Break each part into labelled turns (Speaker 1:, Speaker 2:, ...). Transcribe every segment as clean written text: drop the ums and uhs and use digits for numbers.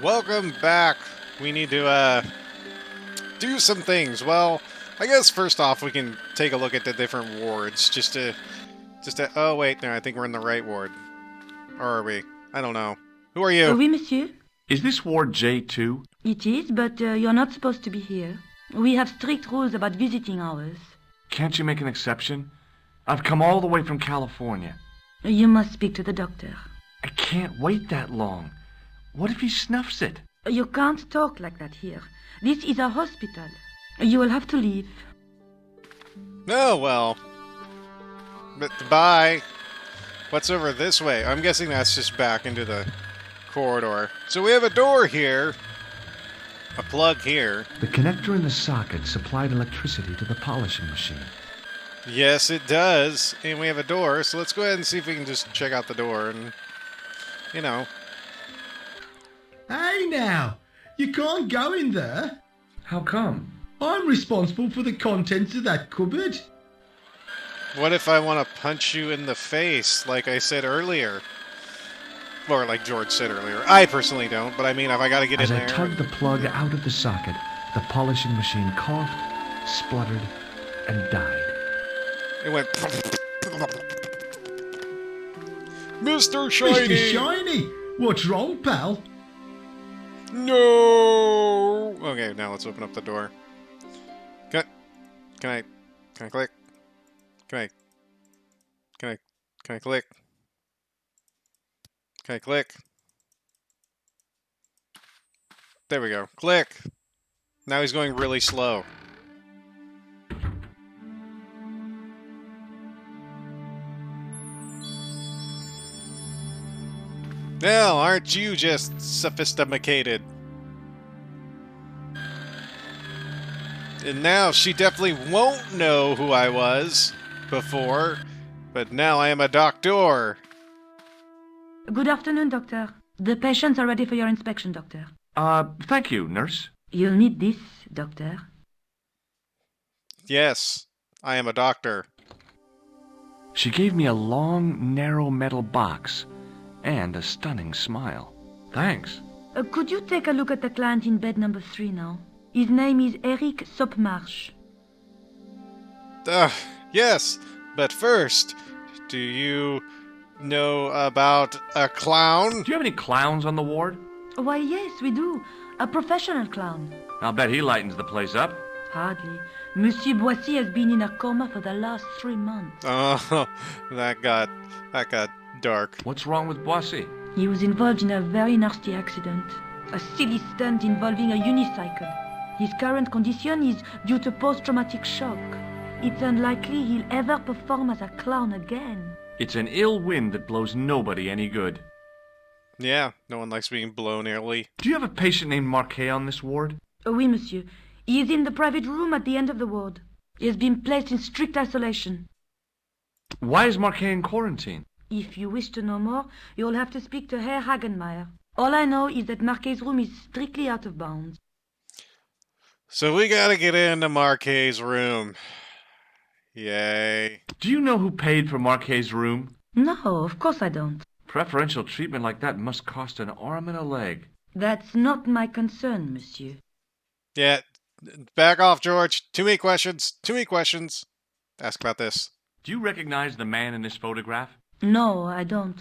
Speaker 1: Welcome back. We need to do some things. Well, I guess first off we can take a look at the different wards just to oh wait, no, I think we're in the right ward. Or are we? I don't know. Who are you?
Speaker 2: Oui, monsieur.
Speaker 3: Is this Ward J2?
Speaker 2: It is, but you're not supposed to be here. We have strict rules about visiting hours.
Speaker 3: Can't you make an exception? I've come all the way from California.
Speaker 2: You must speak to the doctor.
Speaker 3: I can't wait that long. What if he snuffs it?
Speaker 2: You can't talk like that here. This is a hospital. You will have to leave.
Speaker 1: Oh well. But bye. What's over this way? I'm guessing that's just back into the corridor. So we have a door here. A plug here.
Speaker 3: The connector in the socket supplied electricity to the polishing machine.
Speaker 1: Yes, it does. And we have a door, so let's go ahead and see if we can just check out the door and, you know.
Speaker 4: Hey now, you can't go in there.
Speaker 3: How come?
Speaker 4: I'm responsible for the contents of that cupboard.
Speaker 1: What if I want to punch you in the face, like I said earlier? Or like George said earlier. I personally don't, but I mean, if I gotta get
Speaker 3: As
Speaker 1: in
Speaker 3: I
Speaker 1: there...
Speaker 3: tugged the plug out of the socket, the polishing machine coughed, spluttered, and died.
Speaker 1: It went... Mr. Shiny!
Speaker 4: Mr. Shiny, what's wrong, pal?
Speaker 1: No! Okay, now let's open up the door. Can I click? Can I click? Can I click? There we go. Click! Now he's going really slow. Well, aren't you just sophisticated? And now she definitely won't know who I was before, but now I am a doctor.
Speaker 2: Good afternoon, doctor. The patients are ready for your inspection, doctor.
Speaker 3: Thank you, nurse.
Speaker 2: You'll need this, doctor.
Speaker 1: Yes, I am a doctor.
Speaker 3: She gave me a long, narrow metal box and a stunning smile. Thanks.
Speaker 2: Could you take a look at the client in bed number 3 now? His name is Eric Sopmarsh.
Speaker 1: Yes, but first, do you know about a clown?
Speaker 3: Do you have any clowns on the ward?
Speaker 2: Why, yes, we do. A professional clown.
Speaker 3: I'll bet he lightens the place up.
Speaker 2: Hardly. Monsieur Boissy has been in a coma for the last 3 months.
Speaker 1: Oh, that got dark.
Speaker 3: What's wrong with Boissy?
Speaker 2: He was involved in a very nasty accident. A silly stunt involving a unicycle. His current condition is due to post-traumatic shock. It's unlikely he'll ever perform as a clown again.
Speaker 3: It's an ill wind that blows nobody any good.
Speaker 1: Yeah, no one likes being blown early.
Speaker 3: Do you have a patient named Marquet on this ward?
Speaker 2: Oui, monsieur. He is in the private room at the end of the ward. He has been placed in strict isolation.
Speaker 3: Why is Marquet in quarantine?
Speaker 2: If you wish to know more, you'll have to speak to Herr Hagenmeier. All I know is that Marquet's room is strictly out of bounds.
Speaker 1: So we gotta get into Marquet's room. Yay.
Speaker 3: Do you know who paid for Marquet's room?
Speaker 2: No, of course I don't.
Speaker 3: Preferential treatment like that must cost an arm and a leg.
Speaker 2: That's not my concern, monsieur.
Speaker 1: Yeah, back off, George. Too many questions. Too many questions. Ask about this.
Speaker 3: Do you recognize the man in this photograph?
Speaker 2: No, I don't.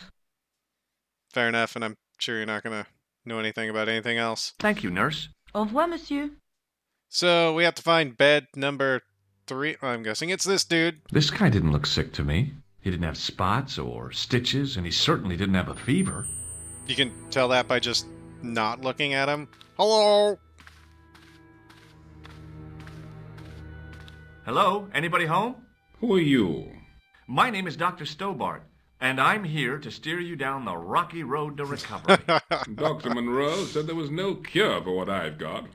Speaker 1: Fair enough, and I'm sure you're not gonna know anything about anything else.
Speaker 3: Thank you, nurse.
Speaker 2: Au revoir, monsieur.
Speaker 1: So we have to find bed number 3. I'm guessing it's this dude.
Speaker 3: This guy didn't look sick to me. He didn't have spots or stitches, and he certainly didn't have a fever.
Speaker 1: You can tell that by just not looking at him. Hello?
Speaker 3: Hello? Anybody home?
Speaker 5: Who are you?
Speaker 3: My name is Dr. Stobbart, and I'm here to steer you down the rocky road to recovery.
Speaker 5: Dr. Monroe said there was no cure for what I've got.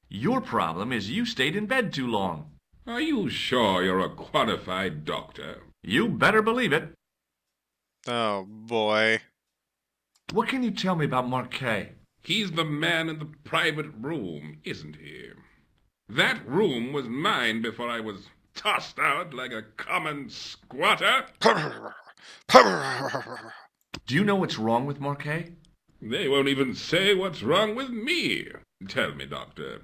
Speaker 3: Your problem is you stayed in bed too long.
Speaker 5: Are you sure you're a qualified doctor?
Speaker 3: You better believe it.
Speaker 1: Oh, boy.
Speaker 3: What can you tell me about Marquet?
Speaker 5: He's the man in the private room, isn't he? That room was mine before I was tossed out like a common squatter.
Speaker 3: Do you know what's wrong with Marquet?
Speaker 5: They won't even say what's wrong with me. Tell me, Doctor,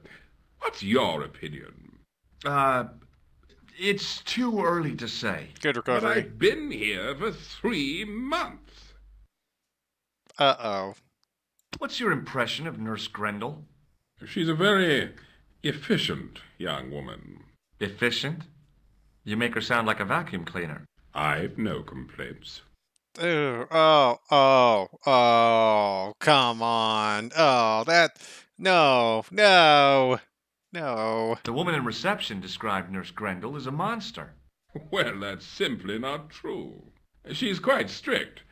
Speaker 5: what's your opinion?
Speaker 3: It's too early to say.
Speaker 1: Good
Speaker 5: But
Speaker 1: recovery.
Speaker 5: I've been here for 3 months.
Speaker 1: Uh-oh.
Speaker 3: What's your impression of Nurse Grendel?
Speaker 5: She's a very efficient young woman.
Speaker 3: Efficient? You make her sound like a vacuum cleaner.
Speaker 5: I've no complaints.
Speaker 1: Ew. Oh, come on. Oh, no, no, no.
Speaker 3: The woman in reception described Nurse Grendel as a monster.
Speaker 5: Well, that's simply not true. She's quite strict,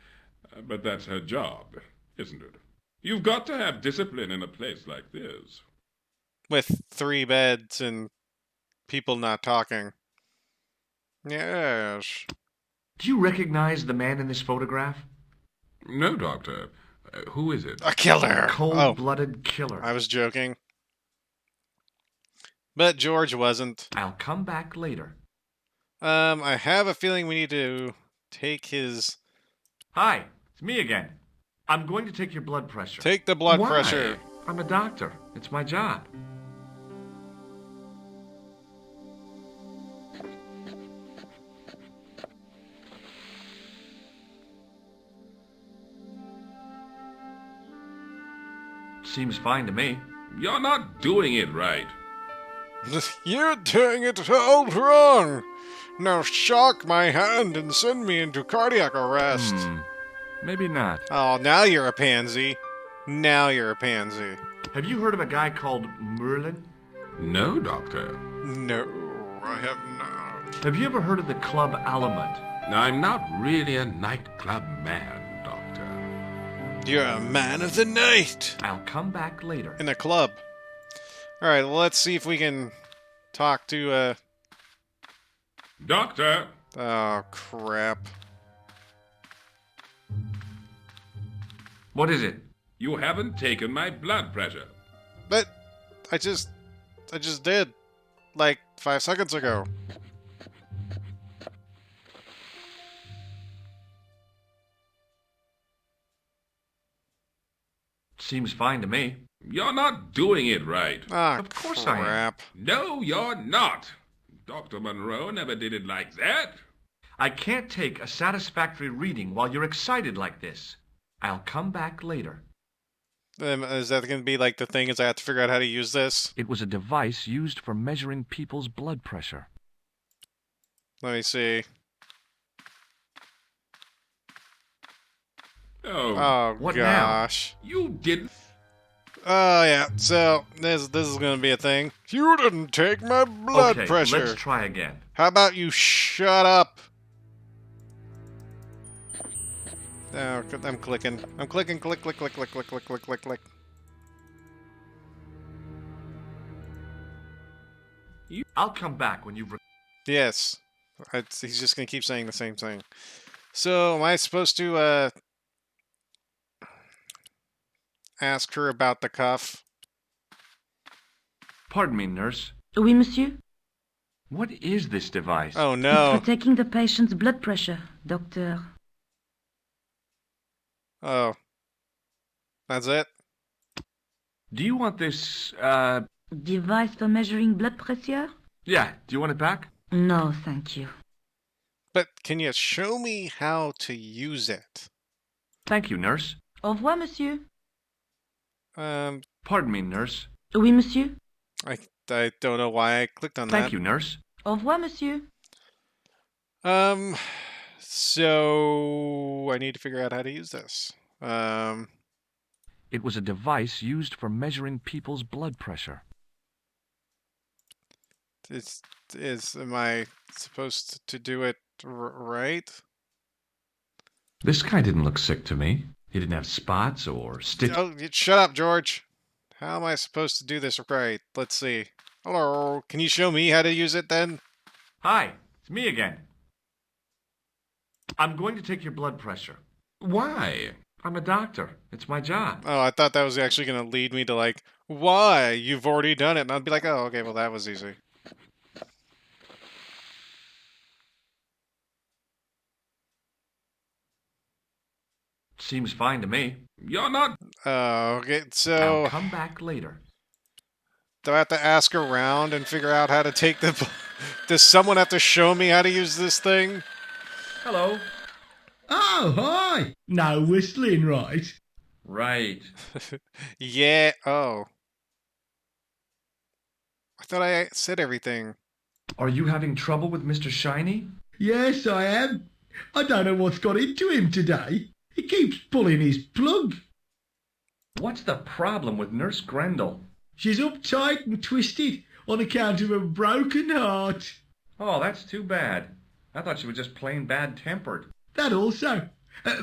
Speaker 5: but that's her job, isn't it? You've got to have discipline in a place like this.
Speaker 1: With 3 beds and people not talking. Yes.
Speaker 3: Do you recognize the man in this photograph?
Speaker 5: No, Doctor. Who is it?
Speaker 1: A killer. Oh,
Speaker 3: Cold-blooded killer.
Speaker 1: I was joking. But George wasn't.
Speaker 3: I'll come back later.
Speaker 1: I have a feeling we need to take his...
Speaker 3: Hi, it's me again. I'm going to take your blood pressure.
Speaker 1: Take the blood
Speaker 5: Why?
Speaker 1: pressure.
Speaker 3: I'm a doctor. It's my job. Seems fine to me.
Speaker 5: You're not doing it right.
Speaker 1: You're doing it all wrong. Now shock my hand and send me into cardiac arrest.
Speaker 3: Maybe not.
Speaker 1: Oh, now you're a pansy. Now you're a pansy.
Speaker 3: Have you heard of a guy called Merlin?
Speaker 5: No, Doctor.
Speaker 1: No, I have not.
Speaker 3: Have you ever heard of the Club Alamut?
Speaker 5: I'm not really a nightclub man, Doctor.
Speaker 1: You're a man of the night.
Speaker 3: I'll come back later.
Speaker 1: In a club. Alright, let's see if we can talk to,
Speaker 5: Doctor!
Speaker 1: Oh, crap.
Speaker 3: What is it?
Speaker 5: You haven't taken my blood pressure.
Speaker 1: But I just did. Like 5 seconds ago.
Speaker 3: Seems fine to me.
Speaker 5: You're not doing it right.
Speaker 1: Ah,
Speaker 3: Of course I am.
Speaker 1: crap.
Speaker 5: No, you're not. Dr. Monroe never did it like that.
Speaker 3: I can't take a satisfactory reading while you're excited like this. I'll come back later.
Speaker 1: Is that going to be like the thing is I have to figure out how to use this?
Speaker 3: It was a device used for measuring people's blood pressure.
Speaker 1: Let me see.
Speaker 5: Oh,
Speaker 1: Oh,
Speaker 3: What now?
Speaker 1: gosh.
Speaker 5: you didn't.
Speaker 1: Oh, yeah. So, this is going to be a thing. You didn't take my blood
Speaker 3: Okay,
Speaker 1: pressure.
Speaker 3: let's try again.
Speaker 1: How about you shut up? Oh, I'm clicking. I'm clicking. Click, click, click, click, click, click, click, click, click.
Speaker 3: I'll come back when you've...
Speaker 1: Yes. He's just going to keep saying the same thing. So, am I supposed to, ask her about the cuff?
Speaker 3: Pardon me, nurse.
Speaker 2: Oui, monsieur?
Speaker 3: What is this device?
Speaker 1: Oh,
Speaker 2: It's
Speaker 1: no.
Speaker 2: for taking the patient's blood pressure, doctor.
Speaker 1: Oh. That's it?
Speaker 3: Do you want this,
Speaker 2: Device for measuring blood pressure?
Speaker 3: Yeah, do you want it back?
Speaker 2: No, thank you.
Speaker 1: But can you show me how to use it?
Speaker 3: Thank you, nurse.
Speaker 2: Au revoir, monsieur.
Speaker 3: Pardon me, nurse.
Speaker 2: Oui, monsieur.
Speaker 1: I don't know why I clicked on that.
Speaker 3: Thank you, nurse.
Speaker 2: Au revoir, monsieur.
Speaker 1: So I need to figure out how to use this.
Speaker 3: It was a device used for measuring people's blood pressure.
Speaker 1: Am I supposed to do it right?
Speaker 3: This guy didn't look sick to me. He didn't have spots or stitches.
Speaker 1: Oh, shut up, George. How am I supposed to do this right? Let's see. Hello, can you show me how to use it then?
Speaker 3: Hi, it's me again. I'm going to take your blood pressure.
Speaker 5: Why?
Speaker 3: I'm a doctor. It's my job.
Speaker 1: Oh, I thought that was actually going to lead me to like, why? You've already done it. And I'd be like, oh, okay, well, that was easy.
Speaker 3: Seems fine to me.
Speaker 5: You're not...
Speaker 1: Oh, okay,
Speaker 3: I'll
Speaker 1: so
Speaker 3: come back later.
Speaker 1: do I have to ask around and figure out how to take the... Does someone have to show me how to use this thing?
Speaker 3: Hello.
Speaker 4: Oh, hi! No whistling, right?
Speaker 3: Right.
Speaker 1: Yeah, oh. I thought I said everything.
Speaker 3: Are you having trouble with Mr. Shiny?
Speaker 4: Yes, I am. I don't know what's got into him today. He keeps pulling his plug.
Speaker 3: What's the problem with Nurse Grendel?
Speaker 4: She's uptight and twisted on account of a broken heart.
Speaker 3: Oh, that's too bad. I thought she was just plain bad-tempered.
Speaker 4: That also.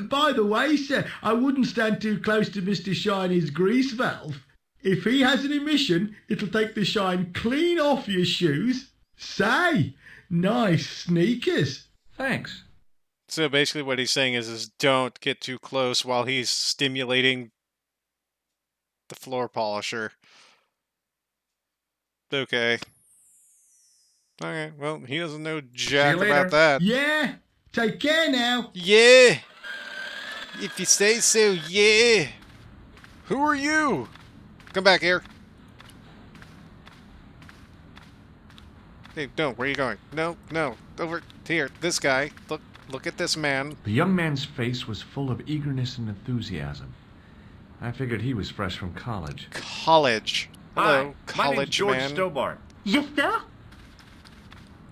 Speaker 4: By the way, sir, I wouldn't stand too close to Mr. Shiny's grease valve. If he has an emission, it'll take the shine clean off your shoes. Say, nice sneakers.
Speaker 3: Thanks.
Speaker 1: So basically what he's saying is don't get too close while he's stimulating the floor polisher. Okay. Okay, well, he doesn't know jack
Speaker 3: later.
Speaker 1: about that.
Speaker 4: Yeah, take care now.
Speaker 1: Yeah! If you say so, yeah! Who are you? Come back here. Hey, no, where are you going? No, no, over here. This guy. Look at this man.
Speaker 3: The young man's face was full of eagerness and enthusiasm. I figured he was fresh from college.
Speaker 1: College. Hello,
Speaker 3: my name's
Speaker 1: college
Speaker 3: George
Speaker 1: man.
Speaker 3: Stobbart.
Speaker 6: Yes, sir?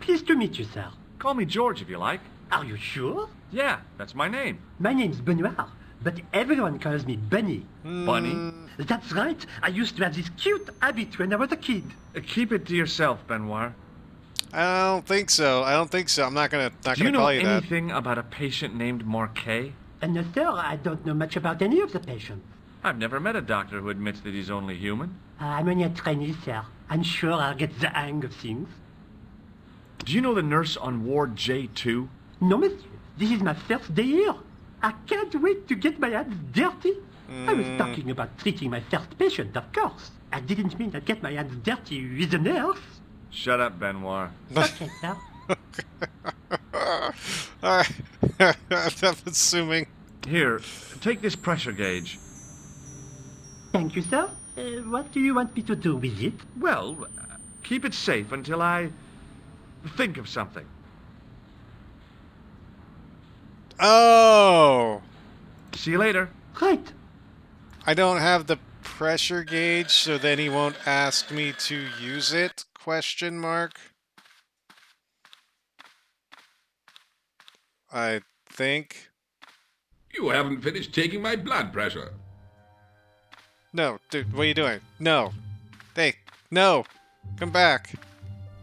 Speaker 6: Pleased to meet you, sir.
Speaker 3: Call me George if you like.
Speaker 6: Are you sure?
Speaker 3: Yeah, that's my name.
Speaker 6: My name's Benoit, but everyone calls me Bunny.
Speaker 3: Bunny?
Speaker 6: That's right. I used to have this cute habit when I was a kid.
Speaker 3: Keep it to yourself, Benoit.
Speaker 1: I don't think so. I don't think so. I'm not gonna
Speaker 3: Do you know
Speaker 1: call you that.
Speaker 3: anything about a patient named Marquet?
Speaker 6: And no, sir, I don't know much about any of the patients.
Speaker 3: I've never met a doctor who admits that he's only human.
Speaker 6: I'm only a trainee, sir. I'm sure I'll get the hang of things.
Speaker 3: Do you know the nurse on Ward J2?
Speaker 6: No, monsieur. This is my first day here. I can't wait to get my hands dirty. I was talking about treating my first patient, of course. I didn't mean I'd get my hands dirty with a nurse.
Speaker 3: Shut up, Benoit.
Speaker 6: Okay, sir.
Speaker 1: Alright. I'm assuming.
Speaker 3: Here, take this pressure gauge.
Speaker 6: Thank you, sir. What do you want me to do with it?
Speaker 3: Well, keep it safe until I think of something.
Speaker 1: Oh!
Speaker 3: See you later.
Speaker 6: Right.
Speaker 1: I don't have the pressure gauge, so then he won't ask me to use it? Question mark. I think.
Speaker 5: You haven't finished taking my blood pressure.
Speaker 1: No, dude, what are you doing? No. Hey, no. Come back.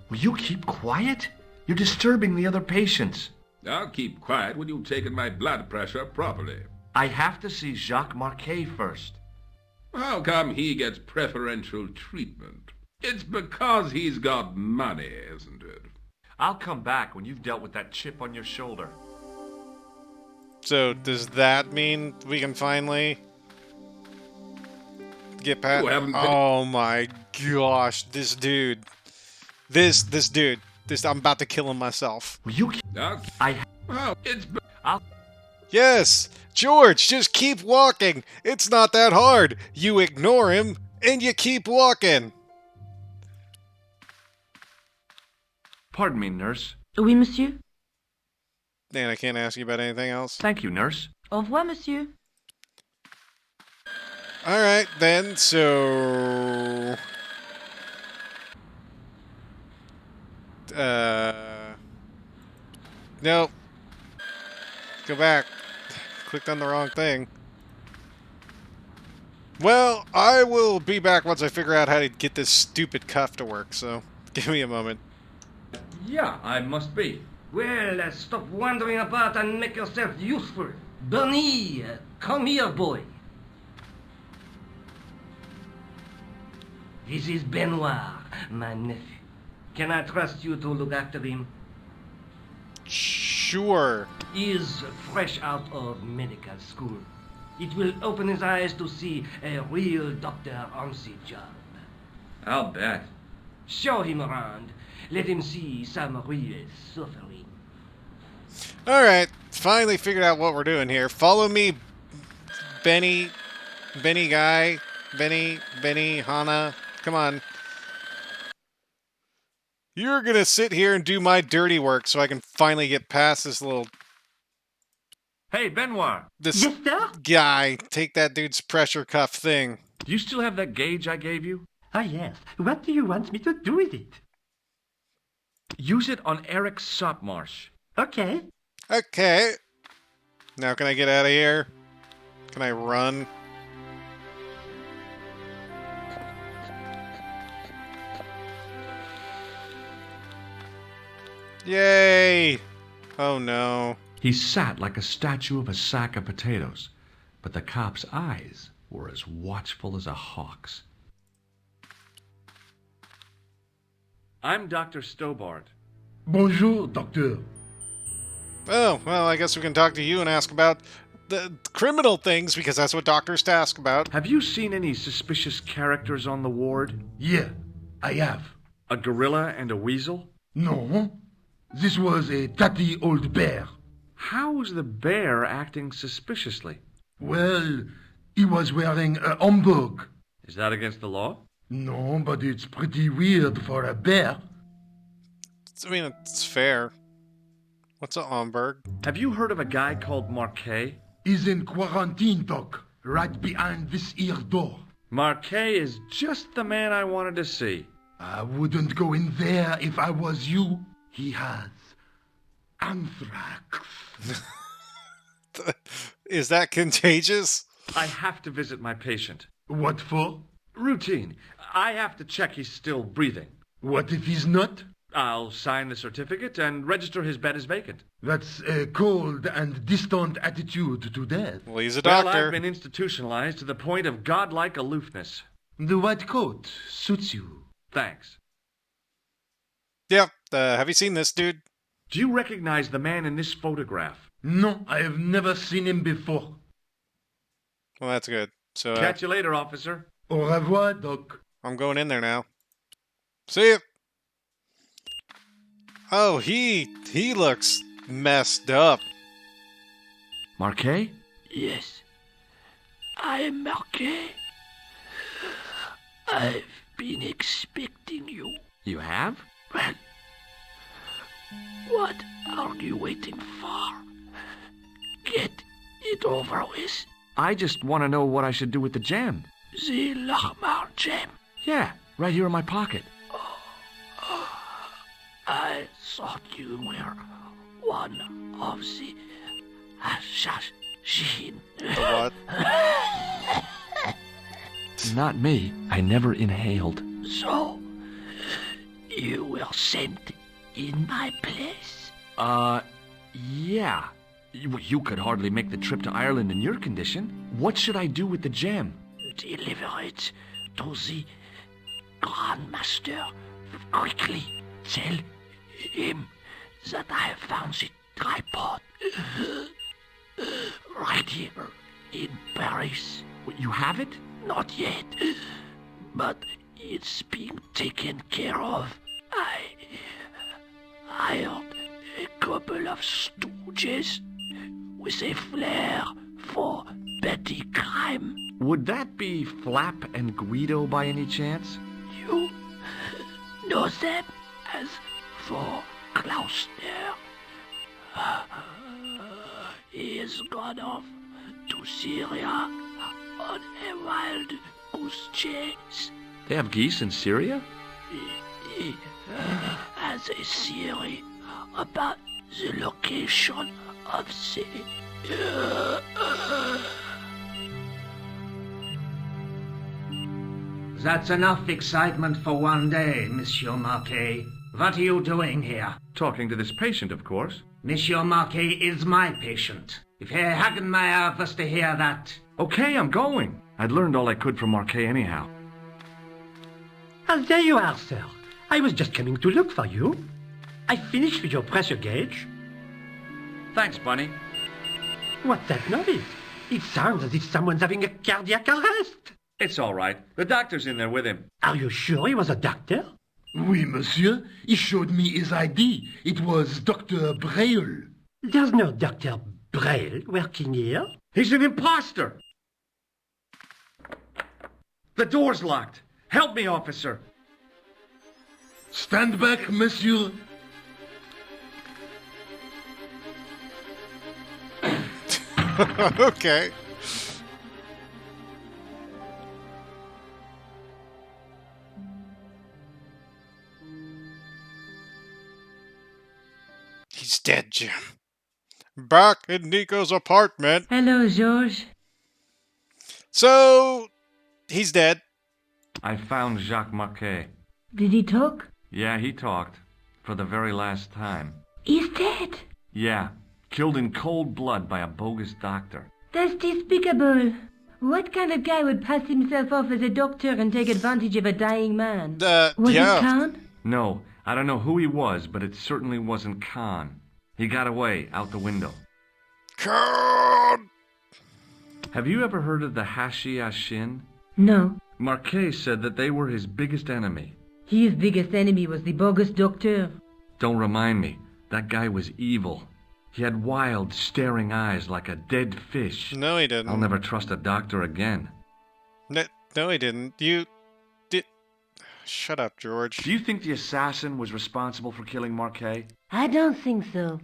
Speaker 3: Will you keep quiet? You're disturbing the other patients.
Speaker 5: I'll keep quiet when you've taken my blood pressure properly.
Speaker 3: I have to see Jacques Marquet first.
Speaker 5: How come he gets preferential treatment? It's because he's got money, isn't it?
Speaker 3: I'll come back when you've dealt with that chip on your shoulder.
Speaker 1: So, does that mean we can finally get past?
Speaker 5: You haven't been-
Speaker 1: Oh my gosh, this dude. This dude. I'm about to kill him myself.
Speaker 3: Will you keep...
Speaker 5: Well, it's...
Speaker 1: Yes! George, just keep walking! It's not that hard! You ignore him, and you keep walking!
Speaker 3: Pardon me, nurse.
Speaker 2: Oui, monsieur.
Speaker 1: Dan, I can't ask you about anything else.
Speaker 3: Thank you, nurse.
Speaker 2: Au revoir, monsieur.
Speaker 1: Alright, then, so... Nope. Go back. Clicked on the wrong thing. Well, I will be back once I figure out how to get this stupid cuff to work, so give me a moment.
Speaker 3: Yeah, I must be.
Speaker 6: Well, stop wandering about and make yourself useful. Bunny, come here, boy. This is Benoit, my nephew. Can I trust you to look after him?
Speaker 1: Sure.
Speaker 6: He is fresh out of medical school. It will open his eyes to see a real doctor on the job.
Speaker 3: I'll bet.
Speaker 6: Show him around. Let him see some real suffering.
Speaker 1: Alright, finally figured out what we're doing here. Follow me Benny guy. Benny, Hana. Come on. You're gonna sit here and do my dirty work so I can finally get past this
Speaker 3: Hey, Benoit,
Speaker 1: this
Speaker 6: Yes, sir?
Speaker 1: guy. Take that dude's pressure cuff thing.
Speaker 3: do you still have that gauge I gave you?
Speaker 6: Oh, yes. What do you want me to do with it?
Speaker 3: Use it on Eric Sopmarsh.
Speaker 6: Okay.
Speaker 1: Okay. Now can I get out of here? Can I run? Yay! Oh no.
Speaker 3: He sat like a statue of a sack of potatoes, but the cop's eyes were as watchful as a hawk's. I'm Dr. Stobbart.
Speaker 4: Bonjour, docteur.
Speaker 1: Oh, well, I guess we can talk to you and ask about the criminal things, because that's what doctors ask about.
Speaker 3: Have you seen any suspicious characters on the ward?
Speaker 4: Yeah, I have.
Speaker 3: A gorilla and a weasel?
Speaker 4: No, this was a tatty old bear.
Speaker 3: How is the bear acting suspiciously?
Speaker 4: Well, he was wearing a homburg.
Speaker 3: Is that against the law?
Speaker 4: No, but it's pretty weird for a bear.
Speaker 1: I mean, it's fair. What's a Homburg?
Speaker 3: Have you heard of a guy called Marquet?
Speaker 4: He's in quarantine, doc, right behind this here door.
Speaker 3: Marquet is just the man I wanted to see.
Speaker 4: I wouldn't go in there if I was you. He has anthrax.
Speaker 1: Is that contagious?
Speaker 3: I have to visit my patient.
Speaker 4: What for?
Speaker 3: Routine. I have to check he's still breathing.
Speaker 4: What if he's not?
Speaker 3: I'll sign the certificate and register his bed as vacant.
Speaker 4: That's a cold and distant attitude to death.
Speaker 1: Well, he's a
Speaker 3: Well,
Speaker 1: doctor.
Speaker 3: I've been institutionalized to the point of godlike aloofness.
Speaker 4: The white coat suits you.
Speaker 3: Thanks.
Speaker 1: Yeah, have you seen this dude?
Speaker 3: Do you recognize the man in this photograph?
Speaker 4: No, I have never seen him before.
Speaker 1: Well, that's good. So,
Speaker 3: Catch you later, officer.
Speaker 4: Au revoir, doc.
Speaker 1: I'm going in there now. See ya! Oh, he looks messed up.
Speaker 3: Marquet?
Speaker 7: Yes, I am Marquet. I've been expecting you.
Speaker 3: You have?
Speaker 7: Well, what are you waiting for? Get it over with.
Speaker 3: I just want to know what I should do with the gem.
Speaker 7: The Lahmar gem.
Speaker 3: Yeah, right here in my pocket.
Speaker 7: I thought you were one of the assassin.
Speaker 1: What?
Speaker 3: Not me. I never inhaled.
Speaker 7: So, you were sent in my place.
Speaker 3: Yeah. You could hardly make the trip to Ireland in your condition. What should I do with the gem?
Speaker 7: Deliver it to the Grandmaster. Quickly tell him that I have found the tripod right here in Paris.
Speaker 3: You have it?
Speaker 7: Not yet, but it's being taken care of. I hired a couple of stooges with a flair for petty crime.
Speaker 3: Would that be Flap and Guido by any chance?
Speaker 7: You know them as for Klausner. He has gone off to Syria on a wild goose chase.
Speaker 3: They have geese in Syria?
Speaker 7: He has a theory about the location of the...
Speaker 8: That's enough excitement for one day, Monsieur Marquet. What are you doing here?
Speaker 3: Talking to this patient, of course.
Speaker 8: Monsieur Marquet is my patient. If Herr Hagenmeier was to hear that...
Speaker 3: Okay, I'm going. I'd learned all I could from Marquet anyhow.
Speaker 6: Ah, there you are, sir. I was just coming to look for you. I finished with your pressure gauge.
Speaker 3: Thanks, Bunny.
Speaker 6: What's that noise? It sounds as if someone's having a cardiac arrest.
Speaker 3: It's all right. The doctor's in there with him.
Speaker 6: Are you sure he was a doctor?
Speaker 4: Oui, monsieur. He showed me his ID. It was Dr. Braille.
Speaker 6: There's no Dr. Braille working here.
Speaker 3: He's an imposter! The door's locked. Help me, officer.
Speaker 9: Stand back, monsieur.
Speaker 1: Okay. He's dead, Jim. Back in Nico's apartment.
Speaker 2: Hello, George.
Speaker 1: So, he's dead.
Speaker 3: I found Jacques Marquet.
Speaker 2: Did he talk?
Speaker 3: Yeah, he talked. For the very last time.
Speaker 2: He's dead.
Speaker 3: Yeah, killed in cold blood by a bogus doctor.
Speaker 2: That's despicable. What kind of guy would pass himself off as a doctor and take advantage of a dying man? Was
Speaker 1: yeah.
Speaker 2: it Khan?
Speaker 3: No, I don't know who he was, but it certainly wasn't Khan. He got away, out the window.
Speaker 1: Khan!
Speaker 3: Have you ever heard of the Hashi-Ashin?
Speaker 2: No.
Speaker 3: Marquet said that they were his biggest enemy.
Speaker 2: His biggest enemy was the bogus doctor.
Speaker 3: Don't remind me. That guy was evil. He had wild, staring eyes like a dead fish.
Speaker 1: No, he didn't.
Speaker 3: I'll never trust a doctor again.
Speaker 1: No, he didn't. You did. Shut up, George.
Speaker 3: Do you think the assassin was responsible for killing Marquet?
Speaker 2: I don't think so.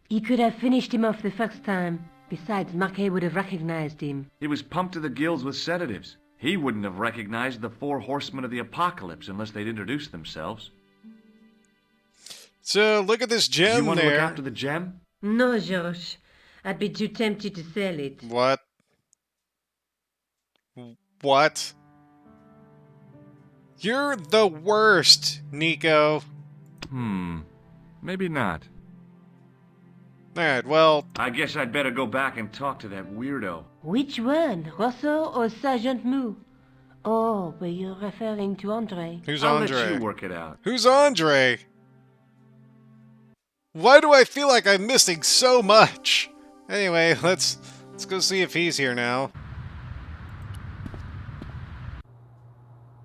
Speaker 2: He could have finished him off the first time. Besides, Marquet would have recognized him.
Speaker 3: He was pumped to the gills with sedatives. He wouldn't have recognized the 4 horsemen of the apocalypse unless they'd introduced themselves.
Speaker 1: So, look at this gem
Speaker 3: Do you want to
Speaker 1: there.
Speaker 3: look after the gem?
Speaker 2: No, George. I'd be too tempted to sell it.
Speaker 1: What? What? You're the worst, Nico.
Speaker 3: Maybe not.
Speaker 1: Alright, well,
Speaker 3: I guess I'd better go back and talk to that weirdo.
Speaker 2: Which one? Rousseau or Sergeant Mou? Oh, but you're referring to Andre.
Speaker 1: who's
Speaker 3: I'll
Speaker 1: Andre?
Speaker 3: let you work it out.
Speaker 1: Who's Andre? Why do I feel like I'm missing so much? Anyway, let's go see if he's here now.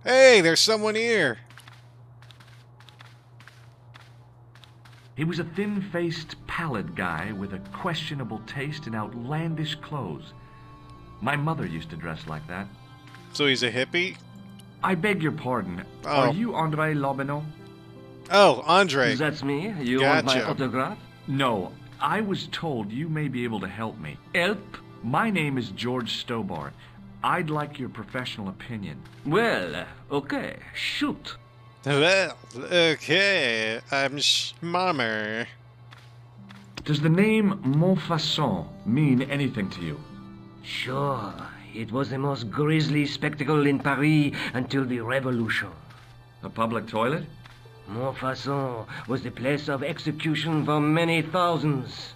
Speaker 1: Hey, there's someone here.
Speaker 3: He was a thin-faced, pallid guy with a questionable taste in outlandish clothes. My mother used to dress like that.
Speaker 1: So he's a hippie?
Speaker 3: I beg your pardon.
Speaker 1: Oh.
Speaker 3: Are you Andre Lobineau?
Speaker 1: Oh, Andre.
Speaker 6: That's me. You want my
Speaker 1: Gotcha.
Speaker 6: autograph?
Speaker 3: No, I was told you may be able to help me.
Speaker 6: Help?
Speaker 3: My name is George Stobbart. I'd like your professional opinion.
Speaker 6: Well, okay. Shoot.
Speaker 1: Well, okay. I'm Schmummer.
Speaker 3: Does the name Montfaucon mean anything to you?
Speaker 6: Sure. It was the most grisly spectacle in Paris until the Revolution.
Speaker 3: A public toilet?
Speaker 6: Montfaucon was the place of execution for many thousands.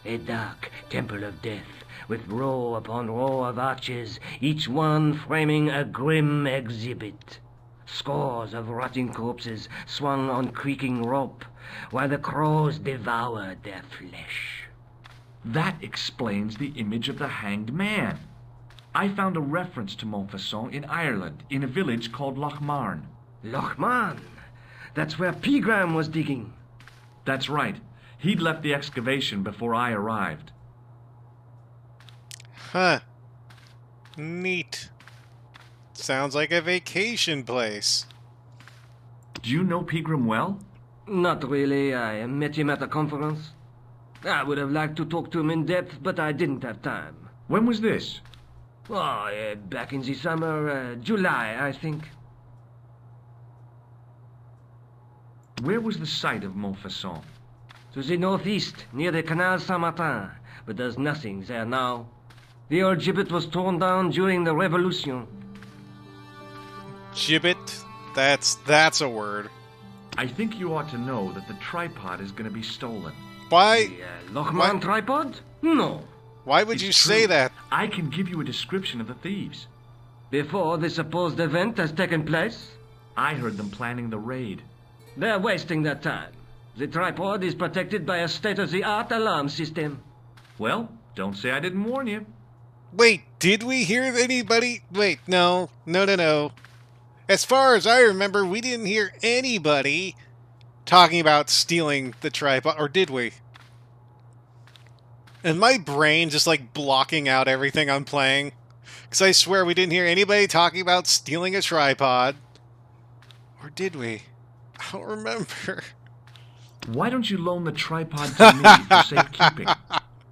Speaker 6: A dark temple of death, with row upon row of arches, each one framing a grim exhibit. Scores of rotting corpses swung on creaking rope, while the crows devoured their flesh.
Speaker 3: That explains the image of the hanged man. I found a reference to Montfaucon in Ireland, in a village called Lochmarn.
Speaker 6: Lochman! That's where Pegram was digging.
Speaker 3: That's right. He'd left the excavation before I arrived.
Speaker 1: Huh. Neat. Sounds like a vacation place.
Speaker 3: Do you know Pegram well?
Speaker 6: Not really. I met him at a conference. I would have liked to talk to him in depth, but I didn't have time.
Speaker 3: When was this?
Speaker 6: Oh, back in the summer, July, I think.
Speaker 3: Where was the site of Montfaucon?
Speaker 6: To the northeast, near the Canal Saint-Martin, but there's nothing there now. The old gibbet was torn down during the Revolution.
Speaker 1: Gibbet? That's a word.
Speaker 3: I think you ought to know that the tripod is going to be stolen.
Speaker 1: Why?
Speaker 6: The Lochman tripod? No.
Speaker 1: Why would
Speaker 3: It's
Speaker 1: you
Speaker 3: true.
Speaker 1: say that?
Speaker 3: I can give you a description of the thieves.
Speaker 6: Before the supposed event has taken place?
Speaker 3: I heard them planning the raid.
Speaker 6: They're wasting their time. The tripod is protected by a state-of-the-art alarm system.
Speaker 3: Well, don't say I didn't warn you.
Speaker 1: Wait, did we hear anybody? Wait, no. As far as I remember, we didn't hear anybody talking about stealing the tripod, or did we? And my brain just like blocking out everything I'm playing. Because I swear we didn't hear anybody talking about stealing a tripod. Or did we? I don't remember.
Speaker 3: Why don't you loan the tripod to me for safekeeping?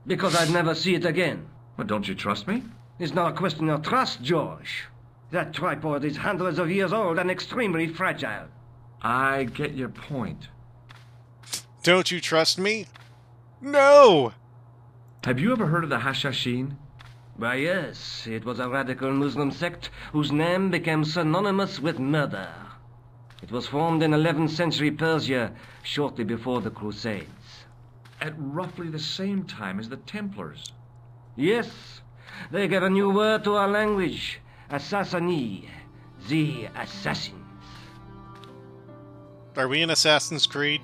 Speaker 6: Because I'd never see it again.
Speaker 3: Well, don't you trust me?
Speaker 6: It's not a question of trust, George. That tripod is hundreds of years old and extremely fragile.
Speaker 3: I get your point.
Speaker 1: Don't you trust me? No!
Speaker 3: Have you ever heard of the Hashashin?
Speaker 6: Why, yes, it was a radical Muslim sect whose name became synonymous with murder. It was formed in 11th century Persia, shortly before the Crusades.
Speaker 3: At roughly the same time as the Templars.
Speaker 6: Yes, they gave a new word to our language, Assassini, the assassins.
Speaker 1: Are we in Assassin's Creed?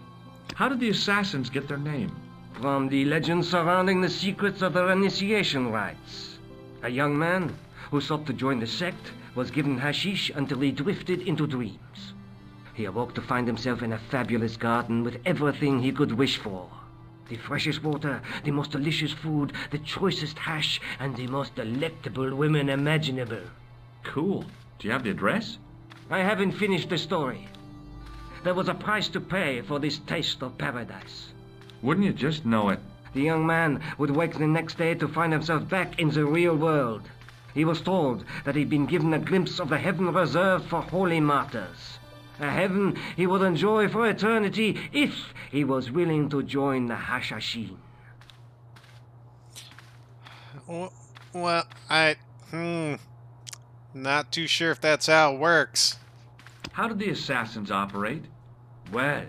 Speaker 3: How did the assassins get their name?
Speaker 6: From the legends surrounding the secrets of their initiation rites. A young man who sought to join the sect was given hashish until he drifted into dreams. He awoke to find himself in a fabulous garden with everything he could wish for. The freshest water, the most delicious food, the choicest hash, and the most delectable women imaginable.
Speaker 3: Cool. Do you have the address?
Speaker 6: I haven't finished the story. There was a price to pay for this taste of paradise.
Speaker 3: Wouldn't you just know it?
Speaker 6: The young man would wake the next day to find himself back in the real world. He was told that he'd been given a glimpse of the heaven reserved for holy martyrs. A heaven he would enjoy for eternity if he was willing to join the Hashashin.
Speaker 1: Well, not too sure if that's how it works.
Speaker 3: How did the assassins operate?
Speaker 6: Well,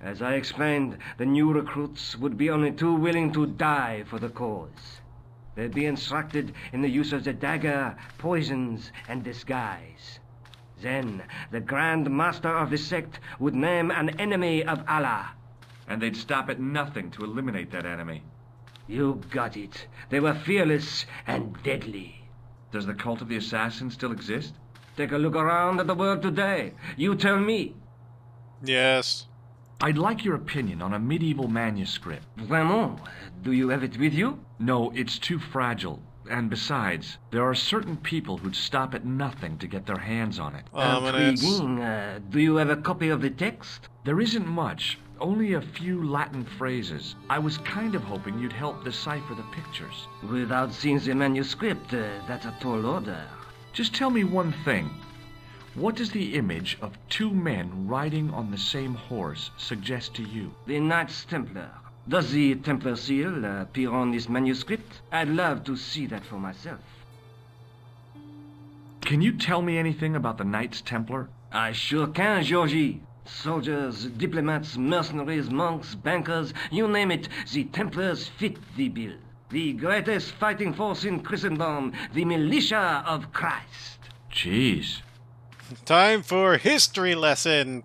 Speaker 6: as I explained, the new recruits would be only too willing to die for the cause. They'd be instructed in the use of the dagger, poisons, and disguise. Then, the Grand Master of the sect would name an enemy of Allah.
Speaker 3: And they'd stop at nothing to eliminate that enemy.
Speaker 6: You got it. They were fearless and deadly.
Speaker 3: Does the cult of the assassins still exist?
Speaker 6: Take a look around at the world today. You tell me.
Speaker 1: Yes.
Speaker 3: I'd like your opinion on a medieval manuscript.
Speaker 6: Vraiment? Do you have it with you?
Speaker 3: No, it's too fragile. And besides, there are certain people who'd stop at nothing to get their hands on it.
Speaker 6: Intriguing. Do you have a copy of the text?
Speaker 3: There isn't much, only a few Latin phrases. I was kind of hoping you'd help decipher the pictures.
Speaker 6: Without seeing the manuscript, that's a tall order.
Speaker 3: Just tell me one thing. What does the image of two men riding on the same horse suggest to you?
Speaker 6: The Knights Templar. Does the Templar seal appear on this manuscript? I'd love to see that for myself.
Speaker 3: Can you tell me anything about the Knights Templar?
Speaker 6: I sure can, Georgie. Soldiers, diplomats, mercenaries, monks, bankers, you name it, the Templars fit the bill. The greatest fighting force in Christendom, the militia of Christ.
Speaker 3: Jeez.
Speaker 1: Time for history lesson,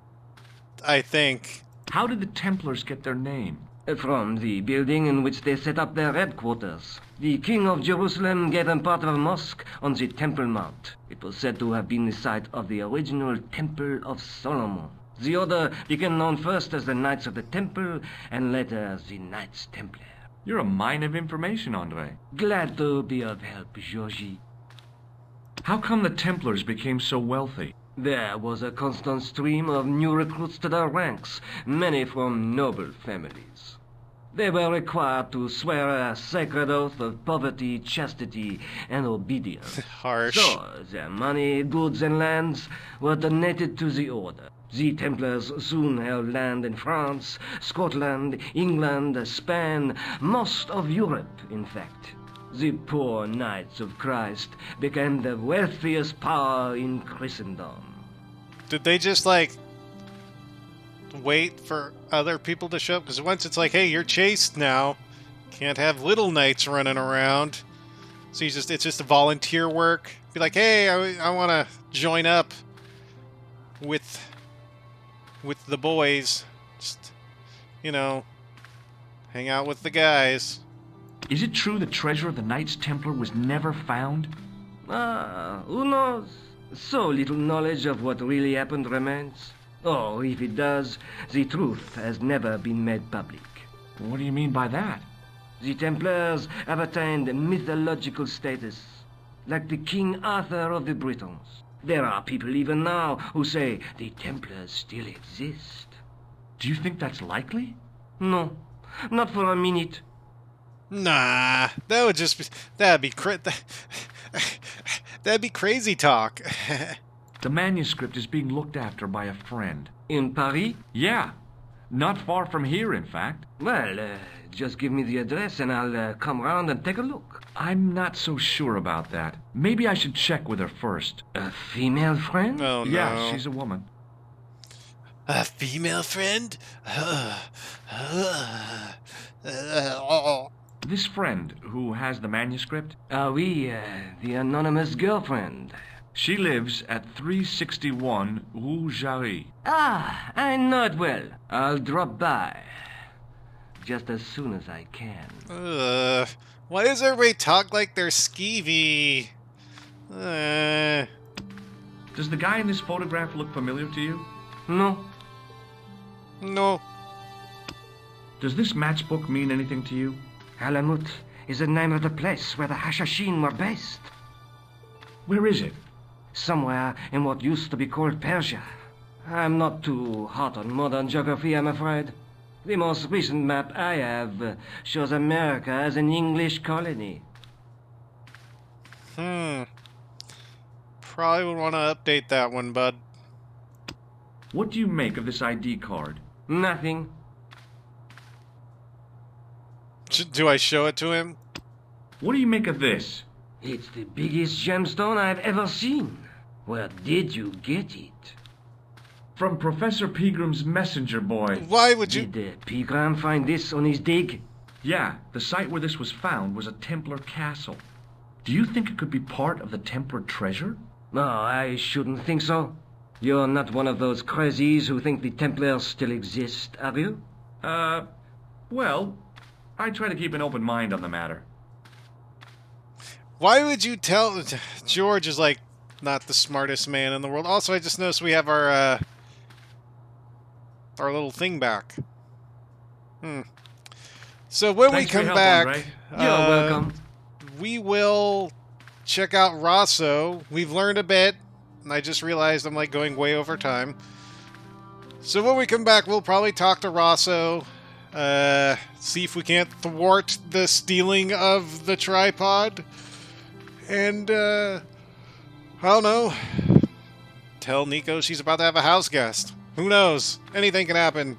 Speaker 1: I think.
Speaker 3: How did the Templars get their name?
Speaker 6: From the building in which they set up their headquarters. The King of Jerusalem gave them part of a mosque on the Temple Mount. It was said to have been the site of the original Temple of Solomon. The order became known first as the Knights of the Temple, and later as the Knights Templar.
Speaker 3: You're a mine of information, Andre.
Speaker 6: Glad to be of help, Georgie.
Speaker 3: How come the Templars became so wealthy?
Speaker 6: There was a constant stream of new recruits to their ranks, many from noble families. They were required to swear a sacred oath of poverty, chastity, and obedience.
Speaker 1: Harsh.
Speaker 6: So, their money, goods, and lands were donated to the order. The Templars soon held land in France, Scotland, England, Spain, most of Europe, in fact. The poor Knights of Christ became the wealthiest power in Christendom.
Speaker 1: Did they just, wait for other people to show up? Because once it's like, hey, you're chaste now. Can't have little knights running around. So it's just a volunteer work. Be like, hey, I want to join up with the boys. Just, hang out with the guys.
Speaker 3: Is it true the treasure of the Knights Templar was never found?
Speaker 6: Who knows? So little knowledge of what really happened remains. Or, if it does, the truth has never been made public.
Speaker 3: What do you mean by that?
Speaker 6: The Templars have attained mythological status. like the King Arthur of the Britons. There are people even now who say the Templars still exist.
Speaker 3: Do you think that's likely?
Speaker 6: No, not for a minute.
Speaker 1: Nah, that would just be, that'd be that'd be crazy talk.
Speaker 3: The manuscript is being looked after by a friend.
Speaker 6: In Paris?
Speaker 3: Yeah, not far from here, in fact.
Speaker 6: Well, just give me the address and I'll come round and take a look.
Speaker 3: I'm not so sure about that. Maybe I should check with her first.
Speaker 6: A female friend?
Speaker 1: Oh no.
Speaker 3: Yeah, she's a woman.
Speaker 1: A female friend?
Speaker 3: This friend who has the manuscript,
Speaker 6: Oui, the anonymous girlfriend.
Speaker 3: she lives at 361 Rue Jarry.
Speaker 6: Ah, I know it well. I'll drop by. Just as soon as I can.
Speaker 1: Why does everybody talk like they're skeevy?
Speaker 3: Does the guy in this photograph look familiar to you?
Speaker 6: No.
Speaker 1: No.
Speaker 3: Does this matchbook mean anything to you?
Speaker 6: Alamut is the name of the place where the Hashashin were based.
Speaker 3: Where is it?
Speaker 6: Somewhere in what used to be called Persia. I'm not too hot on modern geography, I'm afraid. The most recent map I have shows America as an English colony.
Speaker 1: Probably would want to update that one, bud.
Speaker 3: What do you make of this ID card?
Speaker 6: Nothing.
Speaker 1: Do I show it to him?
Speaker 3: What do you make of this?
Speaker 6: It's the biggest gemstone I've ever seen. Where did you get it?
Speaker 3: From Professor Pegram's messenger boy.
Speaker 1: Why would you...
Speaker 6: Did Pegram find this on his dig?
Speaker 3: Yeah, the site where this was found was a Templar castle. Do you think it could be part of the Templar treasure?
Speaker 6: No, I shouldn't think so. You're not one of those crazies who think the Templars still exist, are you?
Speaker 3: Well, I try to keep an open mind on the matter.
Speaker 1: Why would you tell... George is, like, not the smartest man in the world. Also, I just noticed we have our little thing back. So when
Speaker 3: Thanks
Speaker 1: we
Speaker 3: for
Speaker 1: come
Speaker 3: your help,
Speaker 1: back...
Speaker 3: Andre.
Speaker 6: You're welcome.
Speaker 1: We will check out Rosso. We've learned a bit, and I just realized I'm, like, going way over time. So when we come back, we'll probably talk to Rosso, see if we can't thwart the stealing of the tripod, and, I don't know, tell Nico she's about to have a house guest. Who knows? Anything can happen.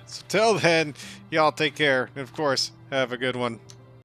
Speaker 1: So till then, y'all take care, and of course, have a good one.